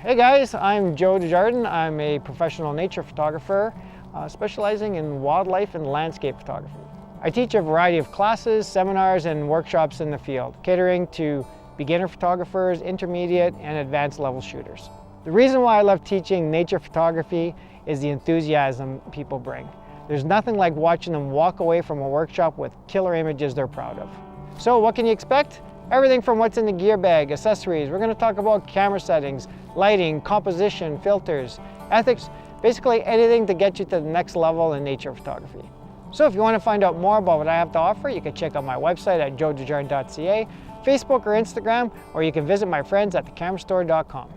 Hey guys, I'm Joe Desjardins. I'm a professional nature photographer specializing in wildlife and landscape photography. I teach a variety of classes, seminars, and workshops in the field, catering to beginner photographers, intermediate, and advanced level shooters. The reason why I love teaching nature photography is the enthusiasm people bring. There's nothing like watching them walk away from a workshop with killer images they're proud of. So what can you expect? Everything from what's in the gear bag, accessories. We're going to talk about camera settings, lighting, composition, filters, ethics, basically anything to get you to the next level in nature photography. So if you want to find out more about what I have to offer, you can check out my website at Joedesjardins.ca, Facebook or Instagram, or you can visit my friends at thecamerastore.com.